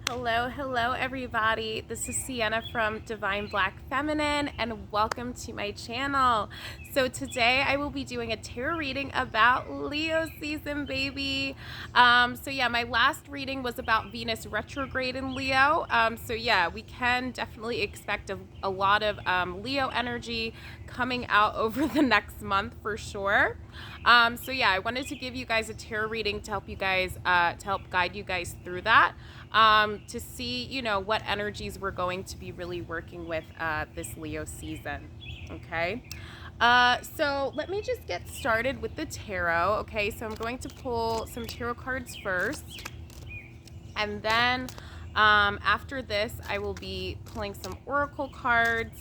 Hello, everybody. This is Sienna from Divine Black Feminine, and welcome to my channel. So, today I will be doing a tarot reading about Leo season, baby. My last reading was about Venus retrograde in Leo. We can definitely expect a lot of Leo energy coming out over the next month for sure. I wanted to give you guys a tarot reading to help you guys, to help guide you guys through that, to see, what energies we're going to be really working with this Leo season. Okay. So let me just get started with the tarot. Okay, so I'm going to pull some tarot cards first, and then after this, I will be pulling some oracle cards,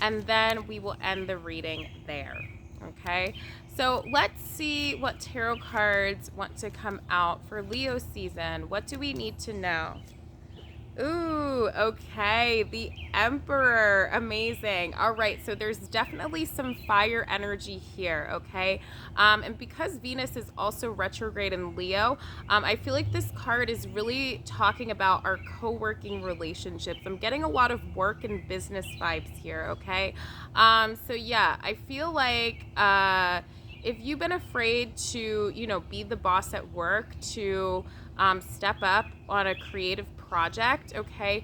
and then we will end the reading there. Okay, so let's see what tarot cards want to come out for Leo season. What do we need to know? Ooh, okay. The Emperor. Amazing. All right. So there's definitely some fire energy here, okay? And because Venus is also retrograde in Leo, I feel like this card is really talking about our co-working relationships. I'm getting a lot of work and business vibes here, okay? I feel like if you've been afraid to, be the boss at work, to step up on a creative project, okay,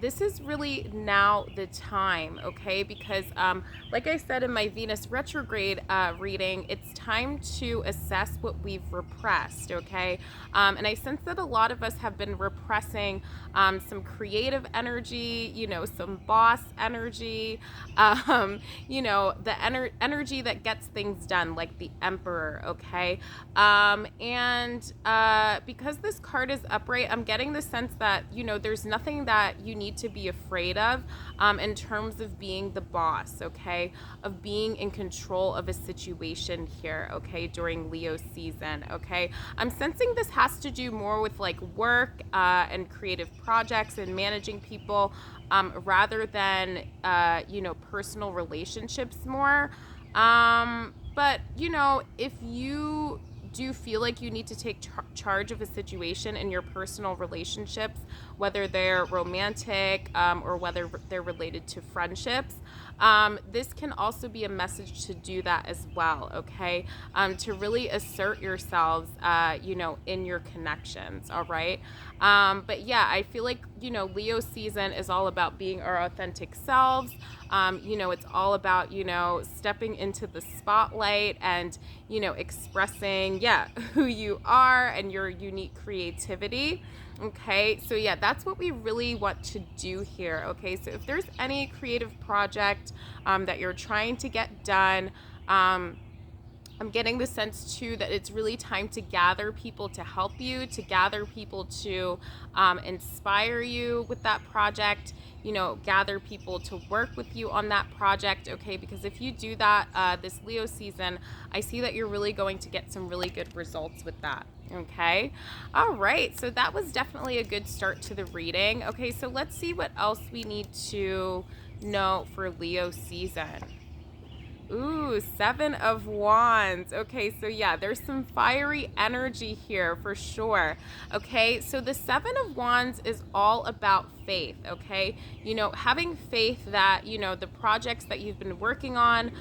this is really now the time, okay, because like I said in my Venus retrograde reading, it's time to assess what we've repressed, okay, and I sense that a lot of us have been repressing some creative energy, some boss energy, the energy that gets things done, like the Emperor, okay, because this card is upright, I'm getting the sense that, there's nothing that you need to be afraid of in terms of being the boss, okay, of being in control of a situation here, okay, during Leo season, okay. I'm sensing this has to do more with like work and creative projects and managing people rather than, personal relationships more. If you do feel like you need to take charge of a situation in your personal relationships, whether they're romantic or whether they're related to friendships, this can also be a message to do that as well, okay? To really assert yourselves, in your connections, all right? I feel like, Leo season is all about being our authentic selves. It's all about, stepping into the spotlight and, expressing, who you are and your unique creativity. Okay, so that's what we really want to do here. Okay, so if there's any creative project that you're trying to get done, I'm getting the sense too that it's really time to gather people to help you, to gather people to inspire you with that project, gather people to work with you on that project, okay? Because if you do that this Leo season, I see that you're really going to get some really good results with that. Okay. All right. So that was definitely a good start to the reading. Okay. So let's see what else we need to know for Leo season. Ooh, Seven of Wands. Okay, so there's some fiery energy here for sure. Okay, so the Seven of Wands is all about faith, okay? Having faith that, the projects that you've been working on,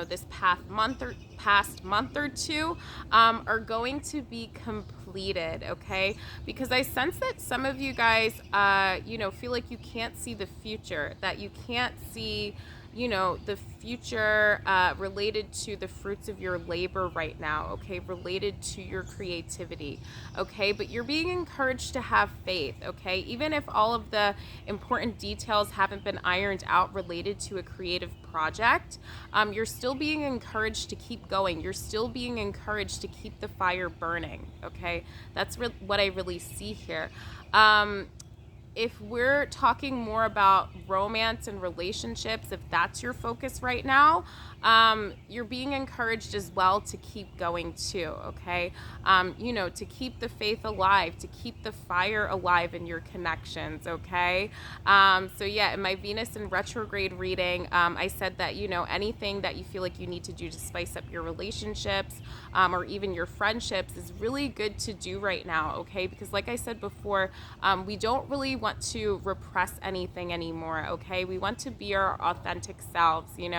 this past month or two, are going to be completed, okay? Because I sense that some of you guys, feel like you can't see the future, that you can't see the future related to the fruits of your labor right now, okay, related to your creativity, okay, but you're being encouraged to have faith, okay, even if all of the important details haven't been ironed out related to a creative project, you're still being encouraged to keep going, you're still being encouraged to keep the fire burning, okay, that's what I really see here. if we're talking more about romance and relationships, if that's your focus right now, you're being encouraged as well to keep going too, okay? To keep the faith alive, to keep the fire alive in your connections, okay? So yeah, in my Venus in retrograde reading, I said that, anything that you feel like you need to do to spice up your relationships, or even your friendships is really good to do right now, okay? Because like I said before, we don't really want to repress anything anymore, okay? We want to be our authentic selves, we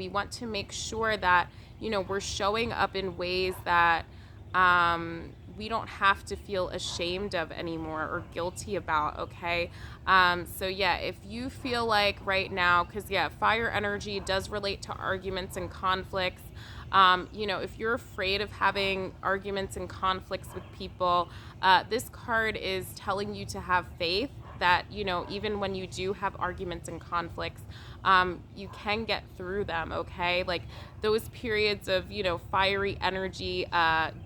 want to make sure that, we're showing up in ways that we don't have to feel ashamed of anymore or guilty about, okay? So yeah, if you feel like right now, because yeah, fire energy does relate to arguments and conflicts. If you're afraid of having arguments and conflicts with people, this card is telling you to have faith that, even when you do have arguments and conflicts, you can get through them, okay? Like those periods of, fiery energy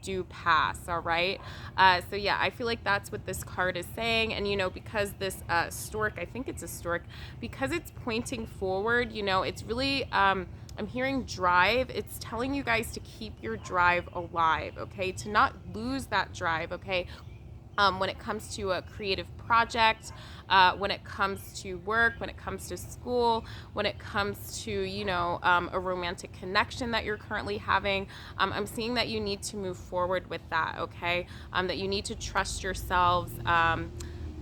do pass, all right? So yeah, I feel like that's what this card is saying. And, because this stork, I think it's a stork, because it's pointing forward, it's really... I'm hearing drive. It's telling you guys to keep your drive alive, okay? To not lose that drive, okay? When it comes to a creative project, when it comes to work, when it comes to school, when it comes to, a romantic connection that you're currently having, I'm seeing that you need to move forward with that, okay? That you need to trust yourselves.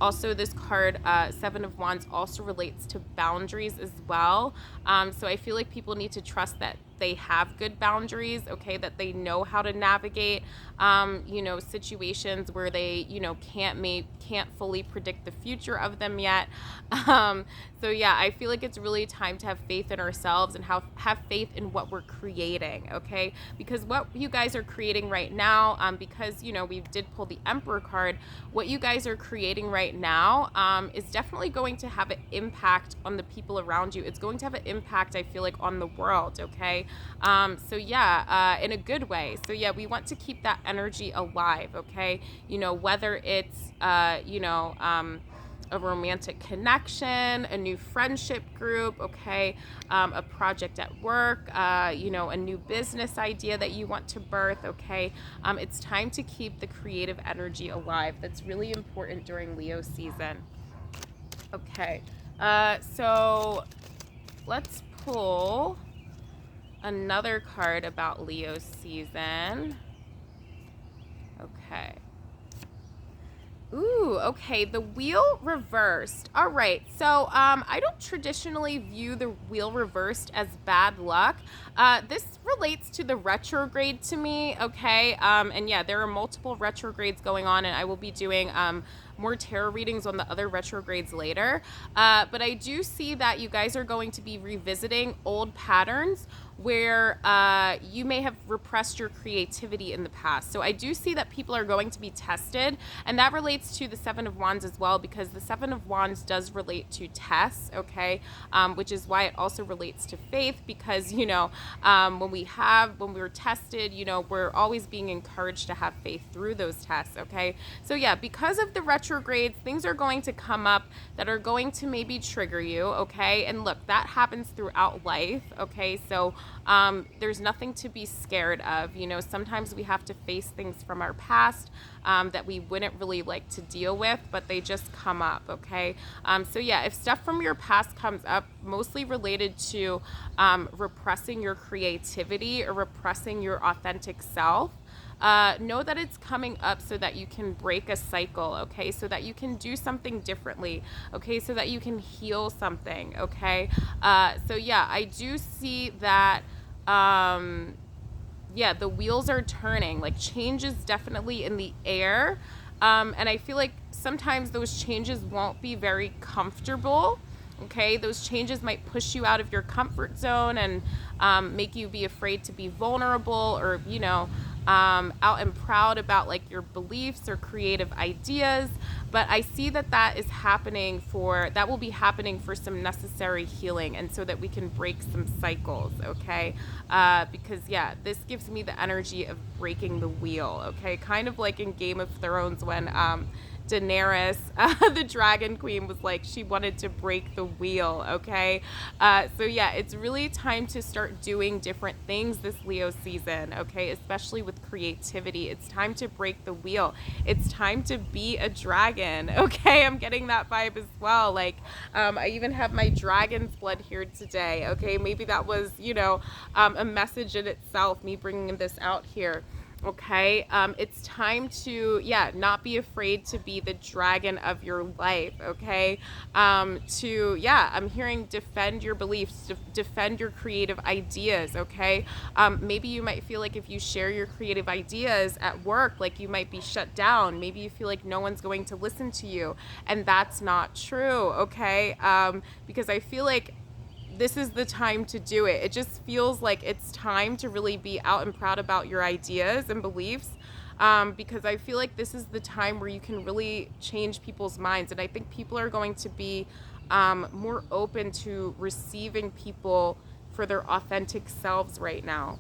Also, this card, Seven of Wands, also relates to boundaries as well. So I feel like people need to trust that they have good boundaries, okay, that they know how to navigate, situations where they, can't fully predict the future of them yet. So yeah, I feel like it's really time to have faith in ourselves and have faith in what we're creating, okay? Because what you guys are creating right now, because, we did pull the Emperor card, what you guys are creating right now is definitely going to have an impact on the people around you. It's going to have an impact, I feel like, on the world, okay? So yeah, in a good way. So yeah, we want to keep that energy alive, okay? Whether it's, a romantic connection, a new friendship group, okay, a project at work, a new business idea that you want to birth, okay. It's time to keep the creative energy alive. That's really important during Leo season. Okay, so let's pull another card about Leo season. Okay. Ooh, okay, the wheel reversed. All right, so I don't traditionally view the wheel reversed as bad luck. This relates to the retrograde to me, okay? And yeah, there are multiple retrogrades going on, and I will be doing more tarot readings on the other retrogrades later. But I do see that you guys are going to be revisiting old patterns where you may have repressed your creativity in the past. So I do see that people are going to be tested, and that relates to the Seven of Wands as well, because the Seven of Wands does relate to tests, okay? Which is why it also relates to faith, because, when we're tested, we're always being encouraged to have faith through those tests, okay? So yeah, because of the retrogrades, things are going to come up that are going to maybe trigger you, okay? And look, that happens throughout life, okay? So there's nothing to be scared of. Sometimes we have to face things from our past that we wouldn't really like to deal with, but they just come up, okay? So yeah, if stuff from your past comes up, mostly related to repressing your creativity or repressing your authentic self, know that it's coming up so that you can break a cycle, okay? So that you can do something differently, okay? So that you can heal something, okay? So yeah, I do see that, yeah, the wheels are turning. Like, change is definitely in the air. And I feel like sometimes those changes won't be very comfortable. Okay, those changes might push you out of your comfort zone and make you be afraid to be vulnerable, or out and proud about like your beliefs or creative ideas. But I see that that will be happening for some necessary healing, and so that we can break some cycles, okay? Because yeah, this gives me the energy of breaking the wheel, okay? Kind of like in Game of Thrones when Daenerys, the Dragon Queen, was like, she wanted to break the wheel, okay? So yeah, it's really time to start doing different things this Leo season, okay? Especially with creativity. It's time to break the wheel. It's time to be a dragon, okay? I'm getting that vibe as well. Like, I even have my dragon's blood here today, okay? Maybe that was, a message in itself, me bringing this out here. Okay, it's time to, not be afraid to be the dragon of your life. Okay, I'm hearing defend your beliefs, defend your creative ideas. Okay, maybe you might feel like if you share your creative ideas at work, like you might be shut down. Maybe you feel like no one's going to listen to you, and that's not true. Okay, because I feel like this is the time to do it. It just feels like it's time to really be out and proud about your ideas and beliefs, because I feel like this is the time where you can really change people's minds. And I think people are going to be more open to receiving people for their authentic selves right now.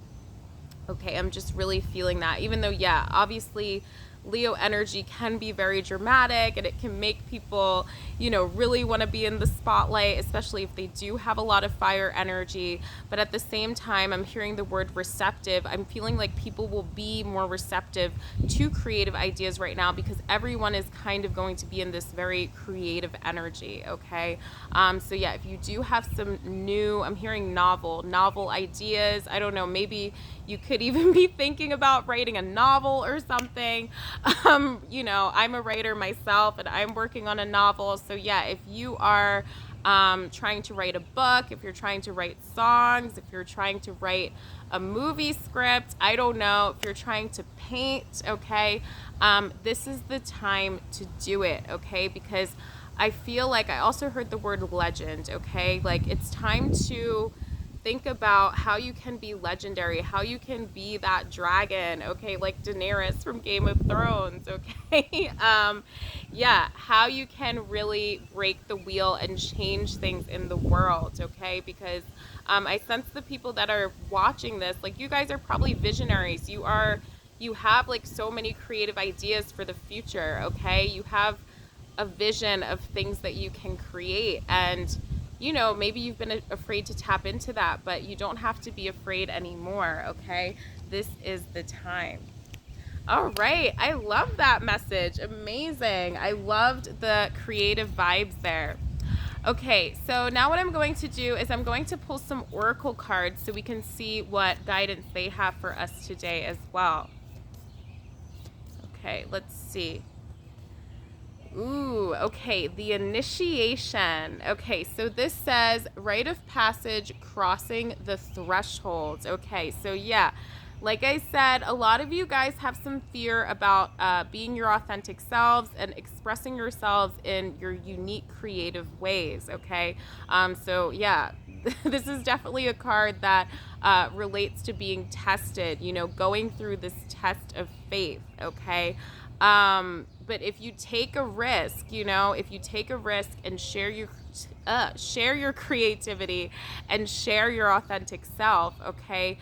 Okay, I'm just really feeling that. Even though, obviously Leo energy can be very dramatic and it can make people, really want to be in the spotlight, especially if they do have a lot of fire energy. But at the same time, I'm hearing the word receptive. I'm feeling like people will be more receptive to creative ideas right now because everyone is kind of going to be in this very creative energy, okay? So yeah, if you do have some new, I'm hearing novel ideas, I don't know, maybe you could even be thinking about writing a novel or something. I'm a writer myself and I'm working on a novel. So yeah, if you are trying to write a book, if you're trying to write songs, if you're trying to write a movie script, I don't know, if you're trying to paint, okay, this is the time to do it, okay? Because I feel like I also heard the word legend, okay? Like it's time to think about how you can be legendary, how you can be that dragon, okay, like Daenerys from Game of Thrones, okay? How you can really break the wheel and change things in the world, okay? Because I sense the people that are watching this, like you guys are probably visionaries. You have like so many creative ideas for the future, okay? You have a vision of things that you can create, and maybe you've been afraid to tap into that, but you don't have to be afraid anymore, okay? This is the time. All right, I love that message. Amazing. I loved the creative vibes there. Okay, so now what I'm going to do is I'm going to pull some oracle cards so we can see what guidance they have for us today as well. Okay, let's see. Ooh, okay, the initiation. Okay, so this says rite of passage, crossing the thresholds. Okay, so yeah, like I said, a lot of you guys have some fear about being your authentic selves and expressing yourselves in your unique creative ways, okay? So yeah, this is definitely a card that relates to being tested, going through this test of faith, okay? But if you take a risk, if you take a risk and share your creativity and share your authentic self, okay,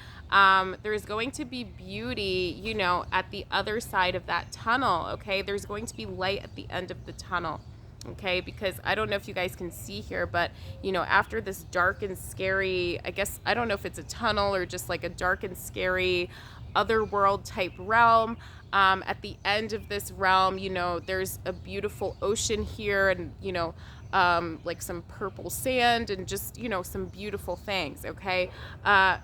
there's going to be beauty, at the other side of that tunnel, okay? There's going to be light at the end of the tunnel. Okay, because I don't know if you guys can see here, but after this dark and scary, I guess, I don't know if it's a tunnel or just like a dark and scary otherworld type realm, at the end of this realm, there's a beautiful ocean here, and like some purple sand and just some beautiful things, okay?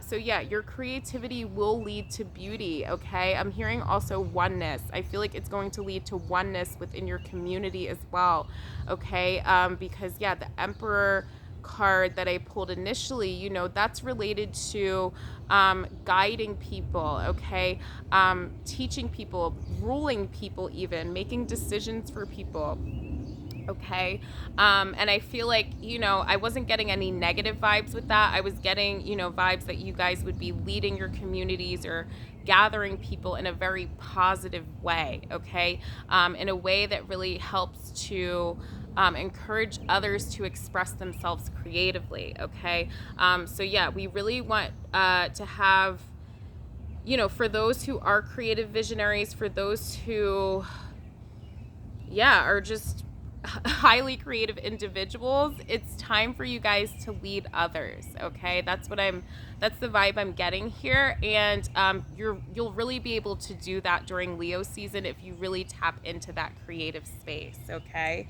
So yeah, your creativity will lead to beauty, okay? I'm hearing also oneness. I feel like it's going to lead to oneness within your community as well, okay? Because yeah, the Emperor card that I pulled initially, that's related to guiding people, okay? Teaching people, ruling people, even making decisions for people. Okay. And I feel like, I wasn't getting any negative vibes with that. I was getting, vibes that you guys would be leading your communities or gathering people in a very positive way. Okay. In a way that really helps to encourage others to express themselves creatively. Okay. So yeah, we really want to have, for those who are creative visionaries, for those who yeah, are just highly creative individuals, it's time for you guys to lead others. Okay, that's the vibe I'm getting here, and you'll really be able to do that during Leo season if you really tap into that creative space. Okay.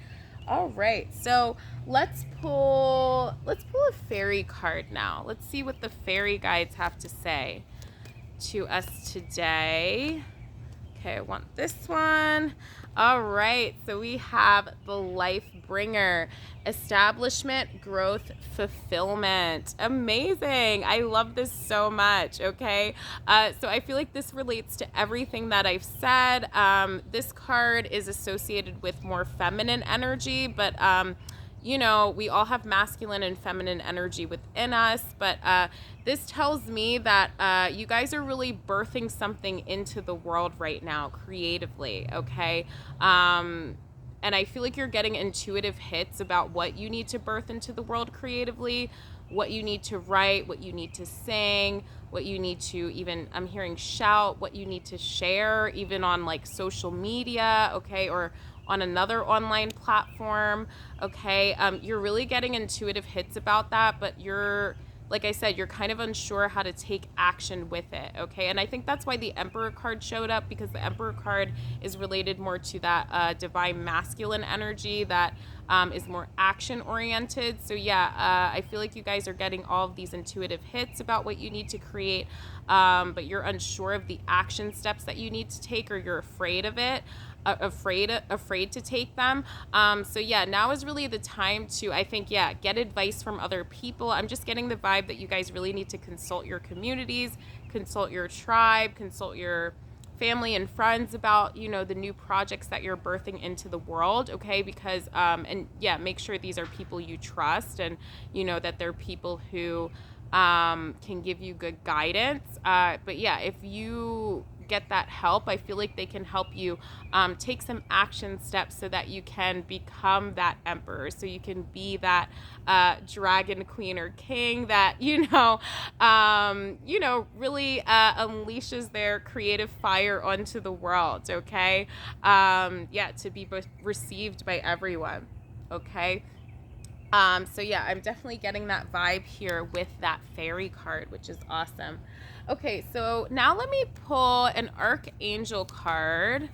All right, so let's pull a fairy card now. Let's see what the fairy guides have to say to us today. Okay, I want this one. All right, so we have the Life Bringer, establishment, growth, fulfillment. Amazing. I love this so much, okay? So I feel like this relates to everything that I've said. This card is associated with more feminine energy, but we all have masculine and feminine energy within us, but this tells me that you guys are really birthing something into the world right now creatively, okay? And I feel like you're getting intuitive hits about what you need to birth into the world creatively, what you need to write, what you need to sing, what you need to even, I'm hearing shout, what you need to share, even on like social media, okay, or on another online platform, okay? You're really getting intuitive hits about that, but like I said, you're kind of unsure how to take action with it, okay? And I think that's why the Emperor card showed up, because the Emperor card is related more to that divine masculine energy that is more action oriented. So yeah, I feel like you guys are getting all of these intuitive hits about what you need to create, but you're unsure of the action steps that you need to take, or you're afraid of it. Afraid to take them. So yeah, now is really the time to, I think, yeah, get advice from other people. I'm just getting the vibe that you guys really need to consult your communities, consult your tribe, consult your family and friends about, the new projects that you're birthing into the world, okay? Because and yeah, make sure these are people you trust, and that they're people who can give you good guidance. But yeah, if you get that help, I feel like they can help you take some action steps so that you can become that emperor, so you can be that dragon queen or king that really unleashes their creative fire onto the world, okay? To be received by everyone, okay? So yeah, I'm definitely getting that vibe here with that fairy card, which is awesome. Okay, so now let me pull an archangel card.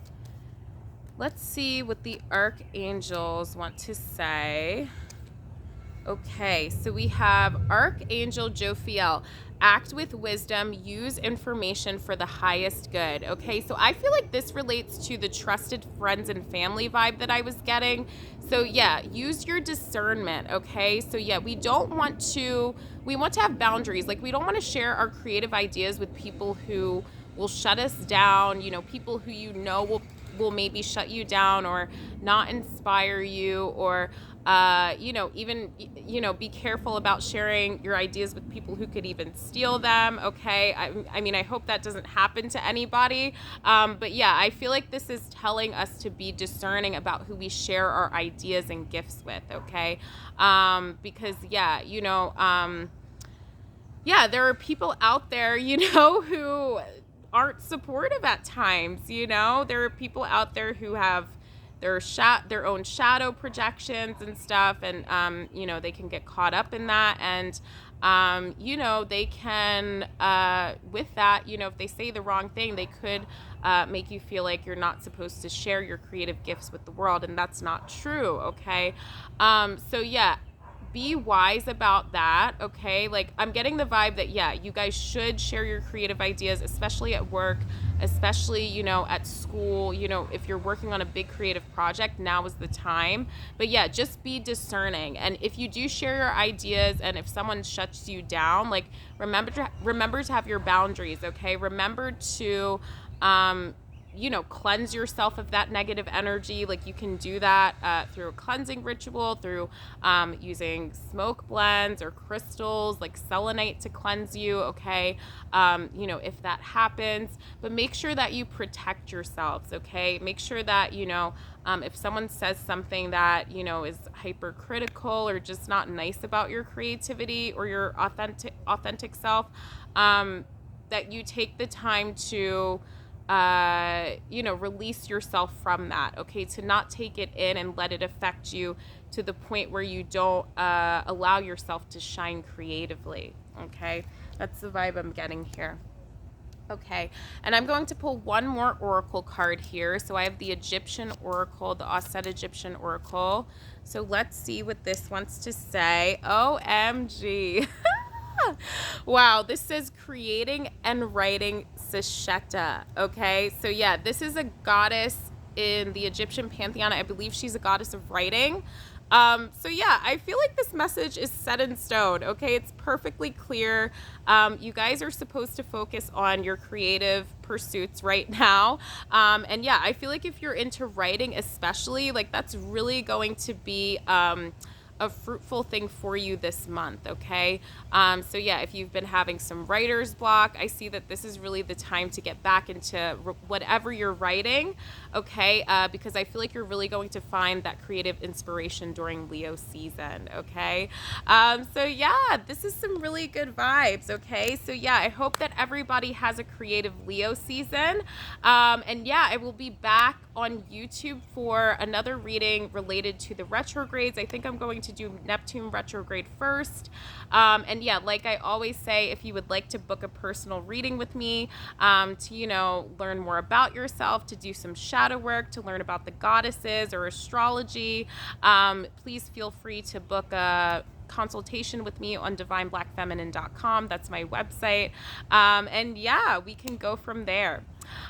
Let's see what the archangels want to say. Okay, so we have Archangel Jophiel. Act with wisdom, use information for the highest good. Okay, so I feel like this relates to the trusted friends and family vibe that I was getting. So yeah, use your discernment, okay? So yeah, we want to have boundaries. Like, we don't want to share our creative ideas with people who will shut us down, people who will maybe shut you down or not inspire you, or even be careful about sharing your ideas with people who could even steal them, okay? I mean, I hope that doesn't happen to anybody, but yeah, I feel like this is telling us to be discerning about who we share our ideas and gifts with, okay? Because there are people out there, who aren't supportive at times. There are people out there who have their own shadow projections and stuff, and they can get caught up in that, and they can with that, if they say the wrong thing, they could make you feel like you're not supposed to share your creative gifts with the world, and that's not true, okay? So yeah, be wise about that, okay? Like, I'm getting the vibe that, yeah, you guys should share your creative ideas, especially at work, especially, at school, if you're working on a big creative project, now is the time. But yeah, just be discerning. And if you do share your ideas, and if someone shuts you down, like, remember to have your boundaries, okay? Remember to, cleanse yourself of that negative energy. Like, you can do that through a cleansing ritual, through using smoke blends or crystals like selenite to cleanse you, okay? If that happens, but make sure that you protect yourselves, okay? Make sure that, if someone says something that, is hypercritical or just not nice about your creativity or your authentic self, that you take the time to release yourself from that, okay? To not take it in and let it affect you to the point where you don't allow yourself to shine creatively, okay? That's the vibe I'm getting here. Okay, and I'm going to pull one more oracle card here. So I have the Egyptian Oracle, the Aset Egyptian Oracle. So let's see what this wants to say. OMG. Wow, this says creating and writing Sesheta. Okay, so yeah, this is a goddess in the Egyptian pantheon. I believe she's a goddess of writing. So yeah, I feel like this message is set in stone. Okay, it's perfectly clear. You guys are supposed to focus on your creative pursuits right now. And yeah, I feel like if you're into writing, especially, like that's really going to be a fruitful thing for you this month, okay? So yeah, if you've been having some writer's block, I see that this is really the time to get back into whatever you're writing, okay? Because I feel like you're really going to find that creative inspiration during Leo season, okay? So yeah, this is some really good vibes, okay? So yeah, I hope that everybody has a creative Leo season. And yeah, I will be back on YouTube for another reading related to the retrogrades. I think I'm going to do Neptune retrograde first. And yeah, like I always say, if you would like to book a personal reading with me, to, learn more about yourself, to do some shadow work, to learn about the goddesses or astrology, please feel free to book a consultation with me on divineblackfeminine.com. That's my website. And yeah, we can go from there.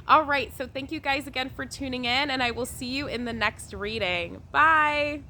All right. So thank you guys again for tuning in, and I will see you in the next reading. Bye.